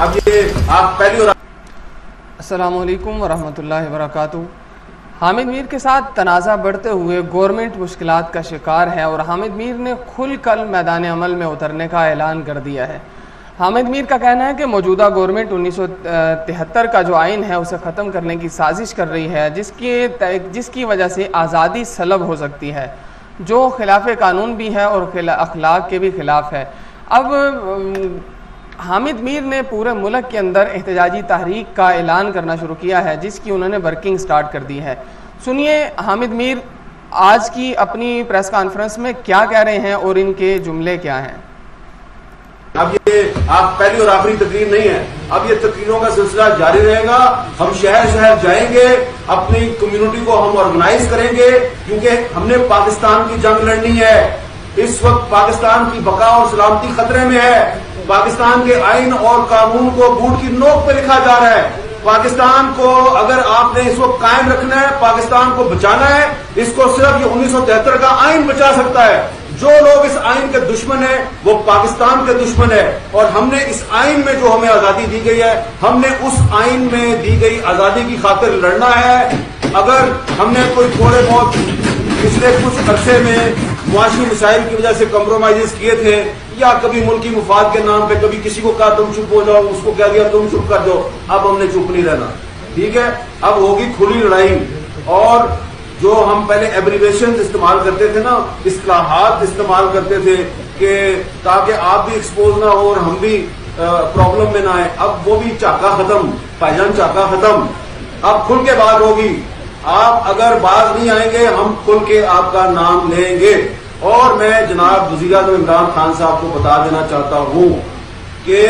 اب یہ آپ پہلی اور السلام علیکم ورحمۃ اللہ وبرکاتہ۔ حامد میر کے ساتھ تنازع بڑھتے ہوئے گورنمنٹ مشکلات کا شکار ہے اور حامد میر نے کھل کر میدان عمل میں اترنے کا اعلان کر دیا ہے۔ حامد میر کا کہنا ہے کہ موجودہ گورنمنٹ 1973 کا جو آئین ہے اسے ختم کرنے کی سازش کر رہی ہے، جس کی وجہ سے آزادی سلب ہو سکتی ہے، جو خلاف قانون بھی ہے اور اخلاق کے بھی خلاف ہے۔ اب حامد میر نے پورے ملک کے اندر احتجاجی تحریک کا اعلان کرنا شروع کیا ہے، جس کی انہوں نے ورکنگ سٹارٹ کر دی ہے۔ سنیے حامد میر آج کی اپنی پریس کانفرنس میں کیا کہہ رہے ہیں اور ان کے جملے کیا ہیں۔ اب یہ آپ پہلی اور آخری تقریر نہیں ہے، اب یہ تقریروں کا سلسلہ جاری رہے گا۔ ہم شہر شہر جائیں گے، اپنی کمیونٹی کو ہم آرگنائز کریں گے، کیونکہ ہم نے پاکستان کی جنگ لڑنی ہے۔ اس وقت پاکستان کی بقا اور سلامتی خطرے میں ہے۔ پاکستان کے آئین اور قانون کو بوٹ کی نوک پہ لکھا جا رہا ہے۔ پاکستان کو اگر آپ نے اس وقت قائم رکھنا ہے، پاکستان کو بچانا ہے، اس کو صرف یہ 1973 کا آئین بچا سکتا ہے۔ جو لوگ اس آئین کے دشمن ہیں وہ پاکستان کے دشمن ہے، اور ہم نے اس آئین میں جو ہمیں آزادی دی گئی ہے، ہم نے اس آئین میں دی گئی آزادی کی خاطر لڑنا ہے۔ اگر ہم نے کوئی تھوڑے بہت پچھلے کچھ عرصے میں معاشی مسائل کی وجہ سے کمپرومائز کیے تھے، یا کبھی ملکی مفاد کے نام پہ کبھی کسی کو کہا تم چپ ہو جاؤ، اس کو کہہ دیا تم چپ کر جاؤ، اب ہم نے چپ نہیں رہنا، ٹھیک ہے؟ اب ہوگی کھلی لڑائی۔ اور جو ہم پہلے ایبریویشنز استعمال کرتے تھے نا، اصطلاحات استعمال کرتے تھے کہ تاکہ آپ بھی ایکسپوز نہ ہو اور ہم بھی پرابلم میں نہ آئے، اب وہ بھی چاکا ختم، بھائی جان چاکا ختم، اب کھل کے بات ہوگی۔ آپ اگر باز نہیں آئیں گے، ہم کھل کے آپ کا نام لیں گے۔ اور میں جناب وزیر اعظم عمران خان صاحب کو بتا دینا چاہتا ہوں کہ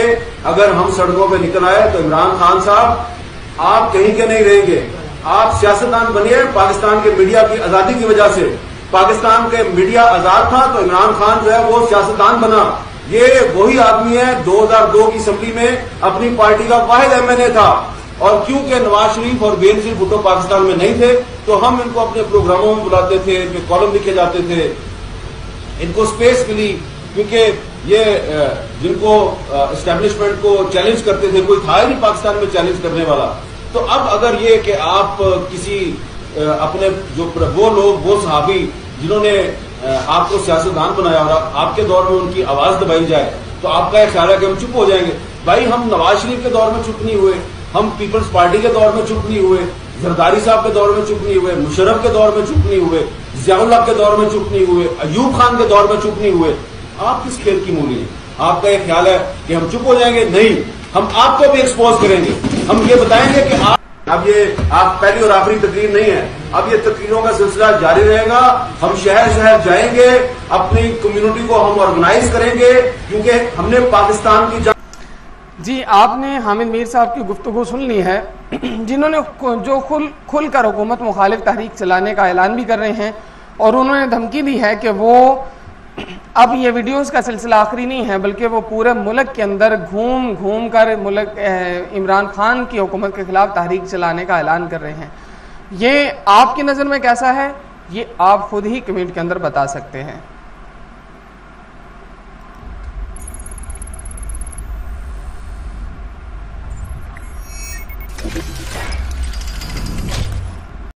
اگر ہم سڑکوں پہ نکل آئے تو عمران خان صاحب آپ کہیں کے نہیں رہیں گے، آپ سیاستدان بنیے۔ پاکستان کے میڈیا کی آزادی کی وجہ سے پاکستان کے میڈیا آزاد تھا تو عمران خان جو ہے وہ سیاستدان بنا۔ یہ وہی آدمی ہے 2002 کی اسمبلی میں اپنی پارٹی کا واحد ایم این اے تھا، اور کیونکہ نواز شریف اور بینظیر بھٹو پاکستان میں نہیں تھے تو ہم ان کو اپنے پروگراموں میں بلاتے تھے، ان کے کالم لکھے جاتے تھے، ان کو سپیس ملی، کیونکہ یہ جن کو اسٹیبلشمنٹ کو چیلنج کرتے تھے کوئی تھا ہی نہیں پاکستان میں چیلنج کرنے والا۔ تو اب اگر یہ کہ آپ کسی اپنے جو وہ لوگ، وہ صحابی جنہوں نے آپ کو سیاستدان بنایا اور آپ کے دور میں ان کی آواز دبائی جائے تو آپ کا یہ خیال ہے کہ ہم چپ ہو جائیں گے؟ بھائی ہم نواز شریف کے دور میں چپ نہیں ہوئے، ہم پیپلز پارٹی کے دور میں چپ نہیں ہوئے، زرداری صاحب کے دور میں چپ نہیں ہوئے، مشرف کے دور میں چپ نہیں ہوئے، ضیاء اللہ کے دور میں چپ نہیں ہوئے، ایوب خان کے دور میں چپ نہیں ہوئے۔ آپ کس کھیل کی مولی ہیں؟ آپ کا یہ خیال ہے کہ ہم چپ ہو جائیں گے؟ نہیں، ہم آپ کو بھی ایکسپوز کریں گے، ہم یہ بتائیں گے کہ اب یہ آپ پہلی اور آخری تقریر نہیں ہے، اب یہ تقریروں کا سلسلہ جاری رہے گا۔ ہم شہر شہر جائیں گے، اپنی کمیونٹی کو ہم آرگنائز کریں گے، کیونکہ ہم نے پاکستان کی جی آپ نے حامد میر صاحب کی گفتگو سن لی ہے، جنہوں نے جو کھل کر حکومت مخالف تحریک چلانے کا اعلان بھی کر رہے ہیں، اور انہوں نے دھمکی دی ہے کہ وہ اب یہ ویڈیوز کا سلسلہ آخری نہیں ہے، بلکہ وہ پورے ملک کے اندر گھوم گھوم کر عمران خان کی حکومت کے خلاف تحریک چلانے کا اعلان کر رہے ہیں۔ یہ آپ کی نظر میں کیسا ہے، یہ آپ خود ہی کمنٹ کے اندر بتا سکتے ہیں۔